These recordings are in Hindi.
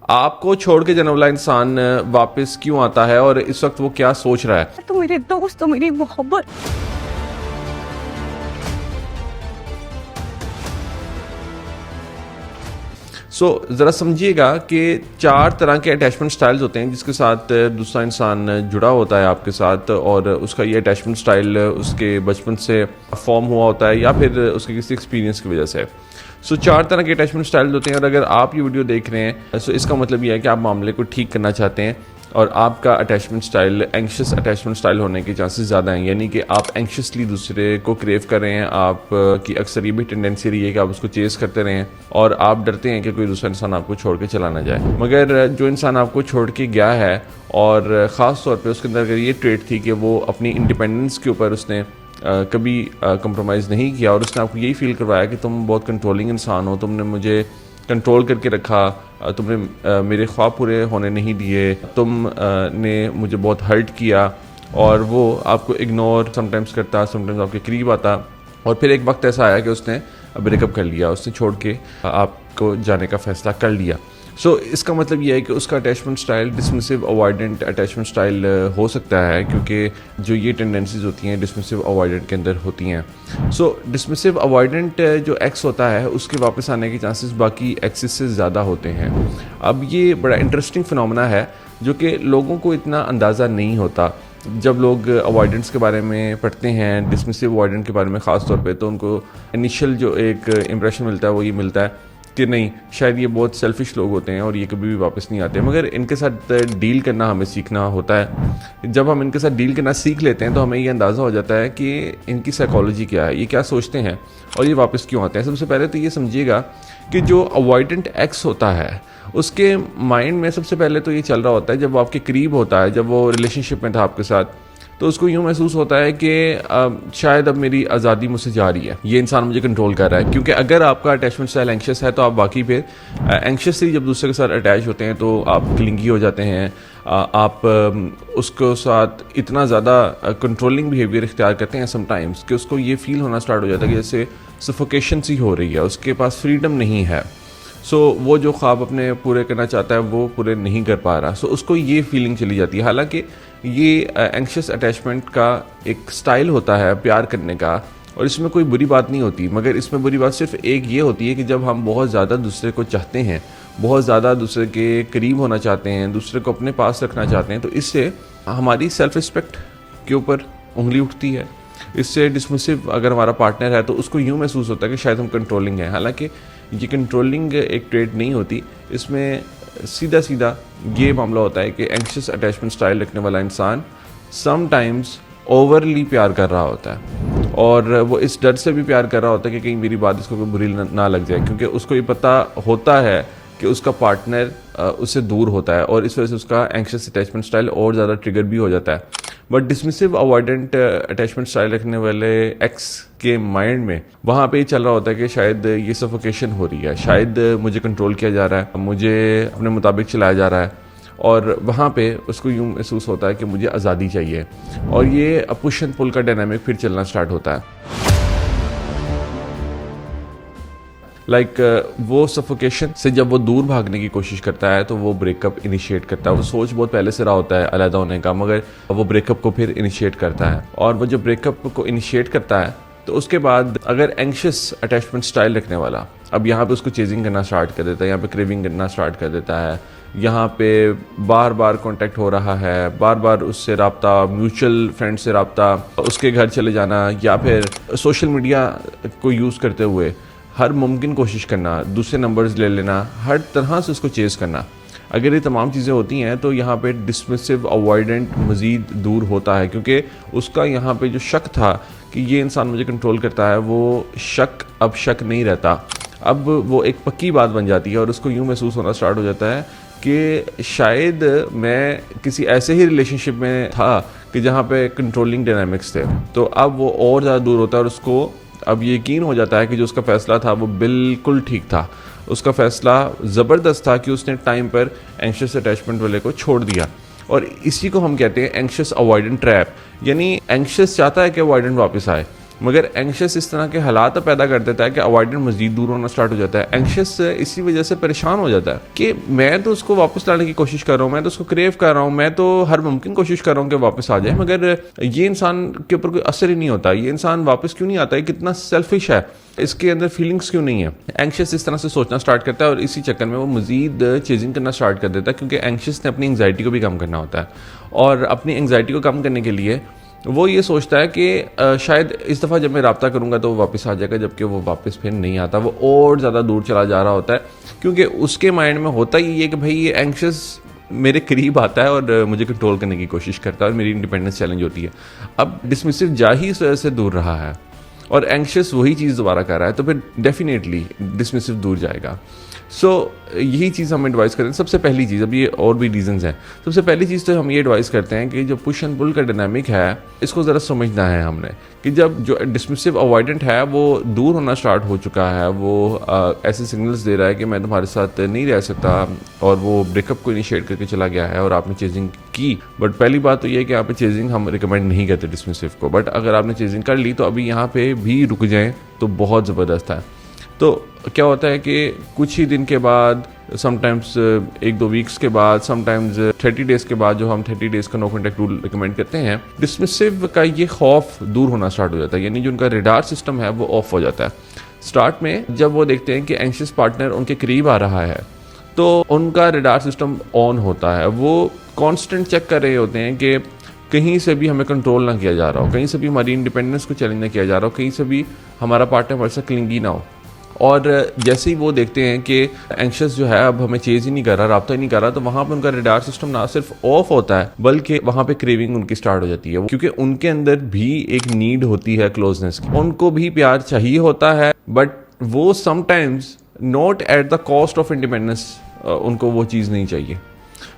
आपको छोड़ के जाने वाला इंसान वापस क्यों आता है और इस वक्त वो क्या सोच रहा है? तो मेरे दोस्त, तो मेरी मोहब्बत। ज़रा समझिएगा कि 4 तरह के अटैचमेंट स्टाइल्स होते हैं जिसके साथ दूसरा इंसान जुड़ा होता है आपके साथ, और उसका ये अटैचमेंट स्टाइल उसके बचपन से फॉर्म हुआ होता है या फिर उसके किसी एक्सपीरियंस की वजह से। 4 तरह के अटैचमेंट स्टाइल्स होते हैं, और अगर आप ये वीडियो देख रहे हैं तो इसका मतलब ये है कि आप मामले को ठीक करना चाहते हैं और आपका attachment style anxious attachment style होने के चांसेस ज़्यादा हैं, यानी कि आप एंग्शियसली दूसरे को क्रेव कर रहे हैं। आप की अक्सर ये भी टेंडेंसी रही है कि आप उसको चेज़ करते रहें और आप डरते हैं कि कोई दूसरा इंसान आपको छोड़ के चला ना जाए। मगर जो इंसान आपको छोड़ के गया है, और ख़ास तौर पे उसके अंदर अगर ये ट्रेट थी कि वो अपनी इंडिपेंडेंस के ऊपर उसने कभी कंप्रोमाइज़ नहीं किया, और उसने आपको यही फील करवाया कि तुम बहुत कंट्रोलिंग इंसान हो, तुमने मुझे कंट्रोल करके रखा, तुमने मेरे ख्वाब पूरे होने नहीं दिए, ने मुझे बहुत हर्ट किया, और वो आपको इग्नोर समटाइम्स करता, समटाइम्स आपके करीब आता, और फिर एक वक्त ऐसा आया कि उसने ब्रेकअप कर लिया, उसने छोड़ के आपको जाने का फ़ैसला कर लिया। इसका मतलब ये है कि उसका attachment style dismissive avoidant attachment style हो सकता है, क्योंकि जो ये टेंडेंसीज होती हैं डिसमिसिव अवॉइडेंट के अंदर होती हैं। डिसमिसिव अवॉइडेंट जो एक्स होता है उसके वापस आने के चांसेस बाकी एक्सिस से ज़्यादा होते हैं। अब ये बड़ा इंटरेस्टिंग फिनोमेना है जो कि लोगों को इतना अंदाज़ा नहीं होता। जब लोग अवॉइडेंट्स के बारे में पढ़ते हैं, डिसमिसिव अवॉइडेंट के बारे में ख़ास तौर पे, तो उनको इनिशियल जो एक इम्प्रेशन मिलता है वो ये मिलता है कि नहीं, शायद ये बहुत सेल्फिश लोग होते हैं और ये कभी भी वापस नहीं आते। मगर इनके साथ डील करना हमें सीखना होता है। जब हम इनके साथ डील करना सीख लेते हैं तो हमें ये अंदाज़ा हो जाता है कि इनकी साइकोलॉजी क्या है, ये क्या सोचते हैं और ये वापस क्यों आते हैं। सबसे पहले तो ये समझिएगा कि जो अवॉइडेंट एक्स होता है उसके माइंड में सबसे पहले तो ये चल रहा होता है, जब वो आपके करीब होता है, जब वो रिलेशनशिप में था आपके साथ, तो उसको यूँ महसूस होता है कि शायद अब मेरी आज़ादी मुझसे जा रही है, ये इंसान मुझे कंट्रोल कर रहा है। क्योंकि अगर आपका अटैचमेंट स्टाइल एंग्शियस है तो आप वाकई फिर एंग्शियसली जब दूसरे के साथ अटैच होते हैं तो आप क्लिंगी हो जाते हैं, आप उसको साथ इतना ज़्यादा कंट्रोलिंग बिहेवियर इख्तियार करते हैं समटाइम्स कि उसको ये फील होना स्टार्ट हो जाता है कि जैसे सफोकेशन सी हो रही है, उसके पास फ्रीडम नहीं है। वो जो ख्वाब अपने पूरे करना चाहता है वो पूरे नहीं कर पा रहा, उसको ये फीलिंग चली जाती है। हालांकि ये एंग्शियस अटैचमेंट का एक स्टाइल होता है प्यार करने का, और इसमें कोई बुरी बात नहीं होती। मगर इसमें बुरी बात सिर्फ एक ये होती है कि जब हम बहुत ज़्यादा दूसरे को चाहते हैं, बहुत ज़्यादा दूसरे के करीब होना चाहते हैं, दूसरे को अपने पास रखना चाहते हैं, तो इससे हमारी सेल्फ रिस्पेक्ट के ऊपर उंगली उठती है। इससे डिसमिसिव अगर हमारा पार्टनर है तो उसको यूँ महसूस होता है कि शायद हम कंट्रोलिंग हैं। हालांकि ये कंट्रोलिंग एक ट्रेट नहीं होती, इसमें सीधा सीधा ये मामला होता है कि एंग्शियस अटैचमेंट स्टाइल रखने वाला इंसान समटाइम्स ओवरली प्यार कर रहा होता है, और वो इस डर से भी प्यार कर रहा होता है कि कहीं मेरी बात इसको कोई बुरी ना लग जाए, क्योंकि उसको ये पता होता है कि उसका पार्टनर उससे दूर होता है, और इस वजह से उसका एंग्शियस अटैचमेंट स्टाइल और ज़्यादा ट्रिगर भी हो जाता है। But dismissive avoidant attachment style रखने वाले एक्स के माइंड में वहाँ पे चल रहा होता है कि शायद ये सफोकेशन हो रही है, शायद मुझे कंट्रोल किया जा रहा है, मुझे अपने मुताबिक चलाया जा रहा है, और वहाँ पे उसको यूँ महसूस होता है कि मुझे आज़ादी चाहिए, और ये पुश एंड पुल का डायनामिक फिर चलना स्टार्ट होता है। वो सफोकेशन से जब वो दूर भागने की कोशिश करता है तो वो ब्रेकअप इनिशिएट करता है। वो सोच बहुत पहले से रहा होता है अलग होने का, मगर वो ब्रेकअप को फिर इनिशिएट करता है, और वो जब ब्रेकअप को इनिशिएट करता है तो उसके बाद अगर एंग्शियस अटैचमेंट स्टाइल रखने वाला अब यहाँ पे उसको चेजिंग करना स्टार्ट कर देता है, यहाँ पे क्रेविंग करना स्टार्ट कर देता है, यहाँ पे बार बार कांटेक्ट हो रहा है, बार बार उससे रब्ता, म्यूचुअल फ्रेंड से रब्ता, उसके घर चले जाना, या फिर सोशल मीडिया को यूज़ करते हुए हर मुमकिन कोशिश करना, दूसरे नंबर्स ले लेना, हर तरह से उसको चेज़ करना। अगर ये तमाम चीज़ें होती हैं तो यहाँ पे डिसमिसिव अवॉइडेंट मज़ीद दूर होता है, क्योंकि उसका यहाँ पे जो शक था कि ये इंसान मुझे कंट्रोल करता है, वो शक अब शक नहीं रहता, अब वो एक पक्की बात बन जाती है, और उसको यूँ महसूस होना स्टार्ट हो जाता है कि शायद मैं किसी ऐसे ही रिलेशनशिप में था कि जहाँ पे कंट्रोलिंग डायनामिक्स थे। तो अब वो और ज़्यादा दूर होता है, और उसको अब यकीन हो जाता है कि जो उसका फ़ैसला था वो बिल्कुल ठीक था। उसका फ़ैसला ज़बरदस्त था कि उसने टाइम पर एंग्शियस अटैचमेंट वाले को छोड़ दिया, और इसी को हम कहते हैं एंग्शियस अवॉइडेंट ट्रैप। यानी एंग्शियस चाहता है कि अवॉइडेंट वापस आए, मगर एंग्शियस इस तरह के हालात पैदा कर देता है कि अवॉइडेंट मजीद दूर होना स्टार्ट हो जाता है। एंग्शियस इसी वजह से परेशान हो जाता है कि मैं तो उसको वापस लाने की कोशिश कर रहा हूँ, मैं तो उसको क्रेव कर रहा हूँ, मैं तो हर मुमकिन कोशिश कर रहा हूँ कि वापस आ जाए, मगर ये इंसान के ऊपर कोई असर ही नहीं होता। ये इंसान वापस क्यों नहीं आता, ये कितना सेल्फिश है, इसके अंदर फीलिंग्स क्यों नहीं है। एंग्शियस इस तरह से सोचना स्टार्ट करता है और इसी चक्कर में वो मजीद चेजिंग करना स्टार्ट कर देता है, क्योंकि एंग्शियस ने अपनी एंग्जाइटी को भी कम करना होता है। और अपनी एंग्जाइटी को कम करने के लिए वो ये सोचता है कि शायद इस दफ़ा जब मैं रब्ता करूँगा तो वो वापस आ जाएगा, जबकि वो वापस फिर नहीं आता, वो और ज़्यादा दूर चला जा रहा होता है, क्योंकि उसके माइंड में होता ही ये कि भाई ये एंग्शियस मेरे करीब आता है और मुझे कंट्रोल करने की कोशिश करता है और मेरी इंडिपेंडेंस चैलेंज होती है। अब डिसमिसिव जा ही इस वजह से दूर रहा है और एंग्शियस वही चीज़ दोबारा कर रहा है, तो फिर डेफिनेटली डिसमिसिव दूर जाएगा। सो यही चीज़ हम एडवाइस करते हैं। सबसे पहली चीज़, अब ये और भी रीजंस हैं, सबसे पहली चीज़ तो हम ये एडवाइस करते हैं कि जो पुश एंड पुल का डायनामिक है इसको ज़रा समझना है हमने, कि जब जो डिसमिसिव अवॉइडेंट है वो दूर होना स्टार्ट हो चुका है, वो ऐसे सिग्नल्स दे रहा है कि मैं तुम्हारे साथ नहीं रह सकता और वो ब्रेकअप को इनिशिएट करके चला गया है और आपने चेजिंग की। बट पहली बात तो ये है कि यहाँ पे चेजिंग हम रिकमेंड नहीं करते डिसमिसिव को, बट अगर आपने चेजिंग कर ली तो अभी यहाँ पे भी रुक जाएँ तो बहुत ज़बरदस्त है। तो क्या होता है कि कुछ ही दिन के बाद, समटाइम्स 1-2 वीक्स के बाद, समटाइम्स 30 डेज़ के बाद, जो हम 30 डेज़ का नो कॉन्टैक्ट रूल रिकमेंड करते हैं, डिसमिसिव का ये खौफ दूर होना स्टार्ट हो जाता है, यानी जो उनका रेडार सिस्टम है वो ऑफ हो जाता है। स्टार्ट में जब वो देखते हैं कि एंग्शियस पार्टनर उनके करीब आ रहा है तो उनका रेडार सिस्टम ऑन होता है, वो कॉन्स्टेंट चेक कर रहे होते हैं कि कहीं से भी हमें कंट्रोल ना किया जा रहा हो, कहीं से भी हमारी इंडिपेंडेंस को चैलेंज ना किया जा रहा हो, कहीं से भी हमारा पार्टनर हमारे साथ क्लिंगी ना हो। और जैसे ही वो देखते हैं कि एंग्शियस जो है अब हमें चेज ही नहीं कर रहा, राब्ता ही नहीं कर रहा, तो वहाँ पे उनका रेडार सिस्टम ना सिर्फ ऑफ होता है बल्कि वहाँ पे क्रेविंग उनकी स्टार्ट हो जाती है, क्योंकि उनके अंदर भी एक नीड होती है क्लोजनेस की, उनको भी प्यार चाहिए होता है, बट वो sometimes not at the cost of independence, उनको वो चीज़ नहीं चाहिए।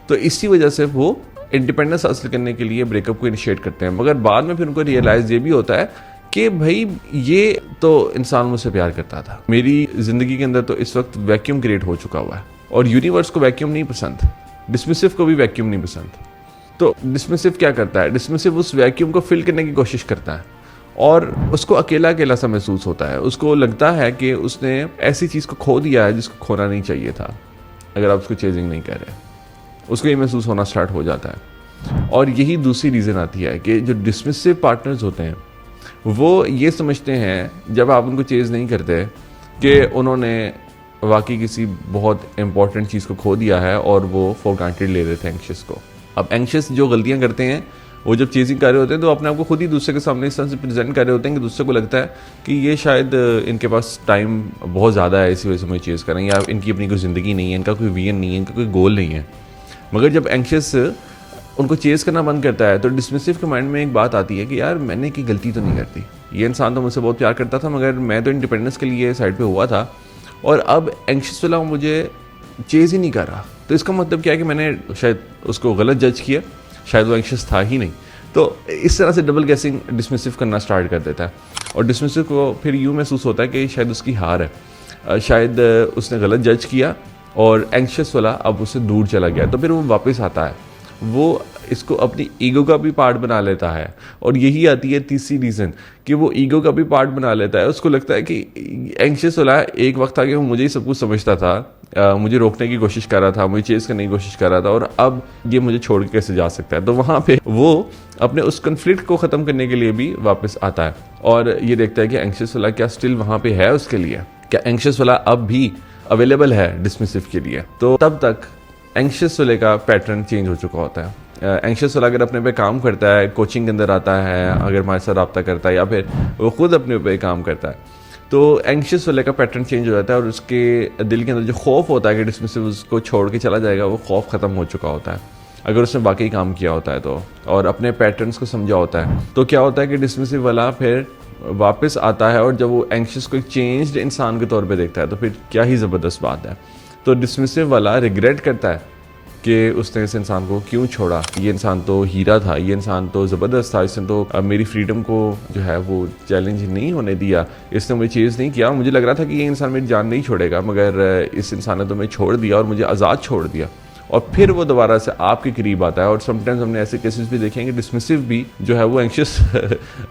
तो इसी वजह से वो इंडिपेंडेंस हासिल करने के लिए ब्रेकअप को इनिशिएट करते हैं, मगर बाद में फिर उनको रियलाइज़ ये भी होता है कि भाई ये तो इंसान मुझसे प्यार करता था, मेरी ज़िंदगी के अंदर तो इस वक्त वैक्यूम क्रिएट हो चुका हुआ है और यूनिवर्स को वैक्यूम नहीं पसंद, डिसमिसिव को भी वैक्यूम नहीं पसंद। तो डिसमिसिव क्या करता है, डिसमिसिव उस वैक्यूम को फिल करने की कोशिश करता है और उसको अकेला अकेला सा महसूस होता है, उसको लगता है कि उसने ऐसी चीज़ को खो दिया है जिसको खोना नहीं चाहिए था। अगर आप उसको चेजिंग नहीं कर रहे, उसको ये महसूस होना स्टार्ट हो जाता है। और यही दूसरी रीज़न आती है कि जो डिसमिसिव पार्टनर्स होते हैं वो ये समझते हैं जब आप उनको चेज़ नहीं करते कि उन्होंने वाकई किसी बहुत इंपॉर्टेंट चीज़ को खो दिया है और वो फॉर ग्रांटेड ले रहे थे एंग्शियस को। अब एंग्शियस जो गलतियां करते हैं वो जब चेजिंग कर रहे होते हैं तो अपने आप को खुद ही दूसरे के सामने इस तरह से प्रेजेंट कर रहे होते हैं कि दूसरे को लगता है कि ये शायद इनके पास टाइम बहुत ज़्यादा है, इसी वजह से मुझे चेज़ करें, या इनकी अपनी कोई ज़िंदगी नहीं है, इनका कोई विजन नहीं है, इनका कोई गोल नहीं है। मगर जब एंग्शियस उनको चेज़ करना बंद करता है तो डिसमिसिव के माइंड में एक बात आती है कि यार मैंने की गलती तो नहीं करती, ये इंसान तो मुझसे बहुत प्यार करता था मगर मैं तो इंडिपेंडेंस के लिए साइड पे हुआ था और अब एंग्शियस वाला मुझे चेज़ ही नहीं कर रहा, तो इसका मतलब क्या है कि मैंने शायद उसको गलत जज किया, शायद वो एंग्शियस था ही नहीं। तो इस तरह से डबल गैसिंग डिसमिसिव करना स्टार्ट कर देता है और डिसमिसिव को फिर यूँ महसूस होता है कि शायद उसकी हार है, शायद उसने गलत जज किया और एंग्शियस वाला अब उससे दूर चला गया। तो फिर वो वापस आता है, वो इसको अपनी ईगो का भी पार्ट बना लेता है और यही आती है तीसरी रीज़न कि वो ईगो का भी पार्ट बना लेता है। उसको लगता है कि एंग्शियस वाला एक वक्त था कि वो मुझे ही सब कुछ समझता था, मुझे रोकने की कोशिश कर रहा था, मुझे चेज़ करने की कोशिश कर रहा था और अब ये मुझे छोड़ के कैसे जा सकता है। तो वहाँ पे वो अपने उस कन्फ्लिक्ट को ख़त्म करने के लिए भी वापस आता है और ये देखता है कि एंग्शियस वाला क्या स्टिल वहाँ पे है उसके लिए, क्या एंग्शियस वाला अब भी अवेलेबल है डिसमिसिव के लिए। तो तब तक एंग्शियस वाले का पैटर्न चेंज हो चुका होता है। एंग्शियस वाला अगर अपने पे काम करता है, कोचिंग के अंदर आता है, अगर हमारे साथ रब्ता करता है या फिर वो खुद अपने पे काम करता है, तो एंग्शियस वाले का पैटर्न चेंज हो जाता है और उसके दिल के अंदर जो खौफ होता है कि डिसमिसिव उसको छोड़ के चला जाएगा, वो खौफ ख़त्म हो चुका होता है अगर उसने वाकई काम किया होता है तो, और अपने पैटर्न्स को समझा होता है। तो क्या होता है कि डिसमिसिव वाला फिर वापस आता है और जब वो एंग्शियस को एक चेंज्ड इंसान के तौर पे देखता है तो फिर क्या ही ज़बरदस्त बात है। तो डिसमिसिव वाला रिग्रेट करता है कि उसने इस इंसान को क्यों छोड़ा, ये इंसान तो हीरा था, ये इंसान तो ज़बरदस्त था, इसने तो मेरी फ्रीडम को जो है वो चैलेंज नहीं होने दिया, इसने मुझे चेज़ नहीं किया, मुझे लग रहा था कि ये इंसान मेरी जान नहीं छोड़ेगा मगर इस इंसान ने तो मुझे छोड़ दिया और मुझे आज़ाद छोड़ दिया। और फिर वो दोबारा से आपके करीब आता है। और समटाइम्स हमने ऐसे केसेस भी देखे हैं कि डिसमिसिव भी जो है वो एंग्शियस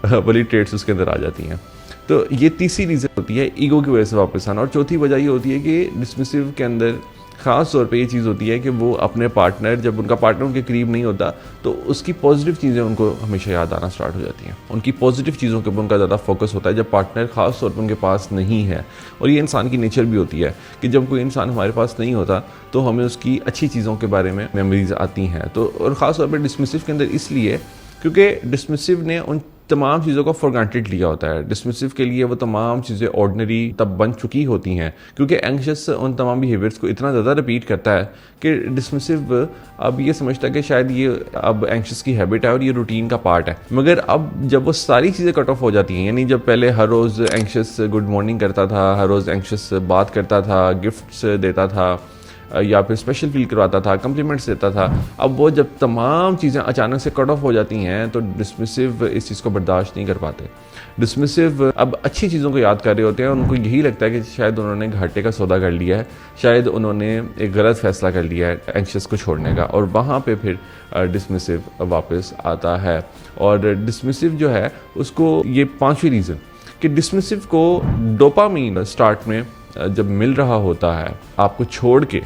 वाली ट्रेट्स उसके अंदर आ जाती हैं। तो ये तीसरी रीज़न होती है ईगो की वजह से वापस आना। और चौथी वजह ये होती है कि डिसमिसिव के अंदर ख़ास तौर पे ये चीज़ होती है कि वो अपने पार्टनर, जब उनका पार्टनर उनके करीब नहीं होता तो उसकी पॉजिटिव चीज़ें उनको हमेशा याद आना स्टार्ट हो जाती हैं। उनकी पॉजिटिव चीज़ों के ऊपर उनका ज़्यादा फोकस होता है जब पार्टनर ख़ास तौर पे उनके पास नहीं है। और ये इंसान की नेचर भी होती है कि जब कोई इंसान हमारे पास नहीं होता तो हमें उसकी अच्छी चीज़ों के बारे में मेमोरीज आती हैं। तो और ख़ास तौर पर डिसमिसिव के अंदर इसलिए क्योंकि डिसमिसिव ने उन तमाम चीज़ों को फॉर ग्रांटेड लिया होता है। डिसमिसिव के लिए वो तमाम चीज़ें ऑर्डिनरी तब बन चुकी होती हैं क्योंकि एंग्शियस उन तमाम बिहेवियर्स को इतना ज़्यादा रिपीट करता है कि डिसमिसिव अब ये समझता है कि शायद ये अब एंग्शियस की हैबिट है और ये रूटीन का पार्ट है। मगर अब जब वो सारी चीज़ें कट ऑफ हो जाती हैं, यानी जब पहले हर रोज़ एंग्शियस गुड मॉर्निंग करता था, हर रोज़ एंग्शियस बात करता था, गिफ्ट्स देता था या फिर स्पेशल फील करवाता था, कम्प्लीमेंट्स देता था, अब वो जब तमाम चीज़ें अचानक से कट ऑफ हो जाती हैं तो डिसमिसिव इस चीज़ को बर्दाश्त नहीं कर पाते। डिसमिसिव अब अच्छी चीज़ों को याद कर रहे होते हैं। उनको यही लगता है कि शायद उन्होंने घाटे का सौदा कर लिया है, शायद उन्होंने एक गलत फैसला कर लिया है एंग्शियस को छोड़ने का, और वहाँ पे फिर डिसमिसिव वापस आता है। और डिसमिसिव जो है उसको ये पांचवी रीज़न कि डिसमिसिव को डोपामीन स्टार्ट में जब मिल रहा होता है आपको छोड़ के,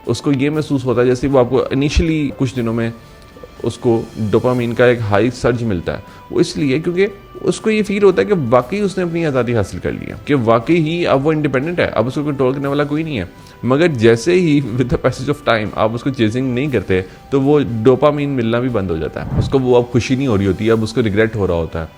उसको ये महसूस होता है जैसे वो आपको इनिशियली कुछ दिनों में उसको डोपामीन का एक हाई सर्ज मिलता है। वो इसलिए क्योंकि उसको ये फील होता है कि वाकई उसने अपनी आज़ादी हासिल कर ली है, कि वाकई ही अब वो इंडिपेंडेंट है, अब उसको कंट्रोल करने वाला कोई नहीं है। मगर जैसे ही with the passage of time आप उसको चेजिंग नहीं करते तो वो डोपामीन मिलना भी बंद हो जाता है। उसको वो अब खुशी नहीं हो रही होती है, अब उसको रिग्रेट हो रहा होता है,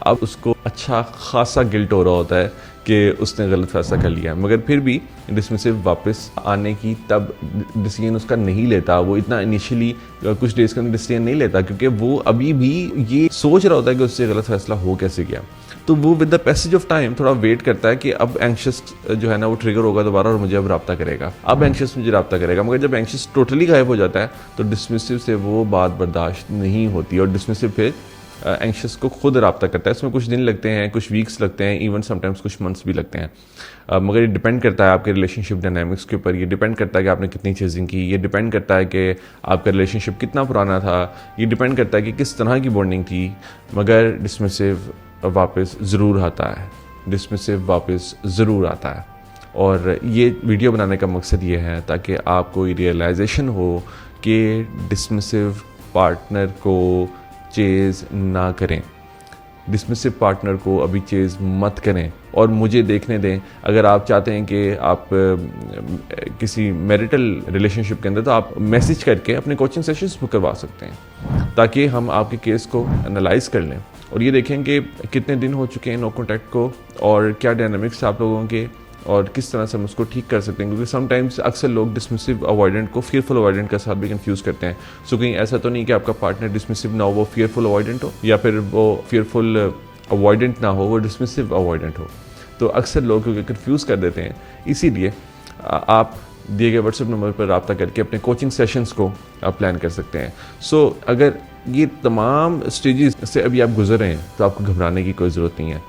अब उसको अच्छा खासा गिल्ट हो रहा होता है कि उसने गलत फैसला कर लिया। मगर फिर भी डिसमिसिव वापस आने की तब डिसीजन उसका नहीं लेता। वो इतना इनिशियली कुछ डेज के अंदर डिसीजन नहीं लेता क्योंकि वो अभी भी ये सोच रहा होता है कि उससे गलत फैसला हो कैसे गया। तो वो with the passage of time थोड़ा वेट करता है कि अब एंग्शियस जो है ना वो ट्रिगर होगा दोबारा और मुझे अब रब्ता करेगा, अब एंग्शियस मुझे रब्ता करेगा। मगर जब एंग्शियस टोटली गायब हो जाता है तो डिसमिसिव से वो बात बर्दाश्त नहीं होती और डिसमिसिव फिर एंग्शियस को खुद रब्ता करता है। इसमें कुछ दिन लगते हैं, कुछ वीक्स लगते हैं, इवन समटाइम्स कुछ मंथ्स भी लगते हैं। मगर ये डिपेंड करता है आपके रिलेशनशिप डायनामिक्स के ऊपर, ये डिपेंड करता है कि आपने कितनी चेजिंग की, ये डिपेंड करता है कि आपका रिलेशनशिप कितना पुराना था, ये डिपेंड करता है कि किस तरह की बॉन्डिंग थी। मगर डिसमिसिव वापस ज़रूर आता है, डिसमिसिव वापस ज़रूर आता है। और ये वीडियो बनाने का मकसद ये है ताकि आपको ये रियलाइजेशन हो कि डिसमिसिव पार्टनर को चेज़ ना करें, डिसमिसिव पार्टनर को अभी चेज़ मत करें। और मुझे देखने दें, अगर आप चाहते हैं कि आप किसी मैरिटल रिलेशनशिप के अंदर तो आप मैसेज करके अपने कोचिंग सेशंस बुक करवा सकते हैं ताकि हम आपके केस को एनालाइज कर लें और ये देखें कि कितने दिन हो चुके हैं नो कॉन्टैक्ट को और क्या डायनामिक्स आप लोगों के और किस तरह से हम उसको ठीक कर सकते हैं। क्योंकि समटाइम्स अक्सर लोग डिसमिसिव अवॉइडेंट को फियरफुल अवॉइडेंट के साथ भी कंफ्यूज करते हैं। सो कहीं ऐसा तो नहीं कि आपका पार्टनर डिसमिसिव ना हो वो फियरफुल अवॉइडेंट हो, या फिर वो फियरफुल अवॉइडेंट ना हो वो डिसमिसिव अवॉइडेंट हो। तो अक्सर लोग क्योंकि कंफ्यूज कर देते हैं, इसीलिए आप दिए गए व्हाट्सएप नंबर पर रब्ता करके अपने कोचिंग सेशंस को आप प्लान कर सकते हैं। सो अगर ये तमाम स्टेजेस से अभी आप गुजर रहे हैं तो आपको घबराने की कोई ज़रूरत नहीं है,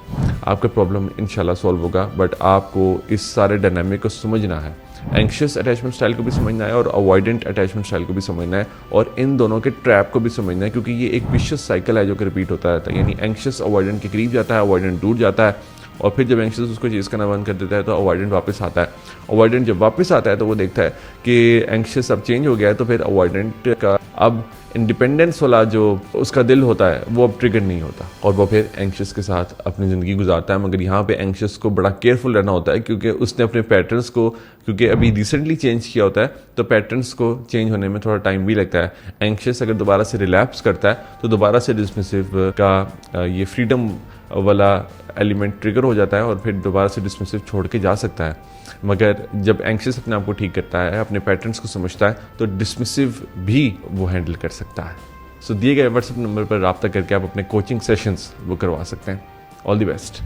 आपका प्रॉब्लम इंशाल्लाह सॉल्व होगा। बट आपको इस सारे डायनामिक को समझना है, एंग्शियस अटैचमेंट स्टाइल को भी समझना है और अवॉइडेंट अटैचमेंट स्टाइल को भी समझना है और इन दोनों के ट्रैप को भी समझना है क्योंकि ये एक विशियस साइकिल है जो कि रिपीट होता रहता है। यानी एंग्शियस अवॉइडेंट के करीब जाता है, अवॉइडेंट दूर जाता है और फिर जब एंग्शियस उसको चेज़ करना बंद कर देता है तो अवॉइडेंट वापस आता है। अवॉइडेंट जब वापस आता है तो वो देखता है कि एंग्शियस अब चेंज हो गया है, तो फिर अवॉइडेंट का अब इंडिपेंडेंस वाला जो उसका दिल होता है वो अब ट्रिगर नहीं होता और वो फिर एंग्शियस के साथ अपनी ज़िंदगी गुजारता है। मगर यहाँ पे एंग्शियस को बड़ा केयरफुल रहना होता है क्योंकि उसने अपने पैटर्न्स को क्योंकि अभी रिसेंटली चेंज किया होता है तो पैटर्न्स को चेंज होने में थोड़ा टाइम भी लगता है। एंग्शियस अगर दोबारा से रिलैप्स करता है तो दोबारा से डिसमिसिव का ये फ्रीडम वाला एलिमेंट ट्रिगर हो जाता है और फिर दोबारा से डिसमिसिव छोड़ के जा सकता है। मगर जब एंग्शियस अपने आप को ठीक करता है, अपने पैटर्न्स को समझता है, तो डिसमिसिव भी वो हैंडल कर सकता है। सो दिए गए व्हाट्सएप नंबर पर रब्ता करके आप अपने कोचिंग सेशंस वो करवा सकते हैं। All the best.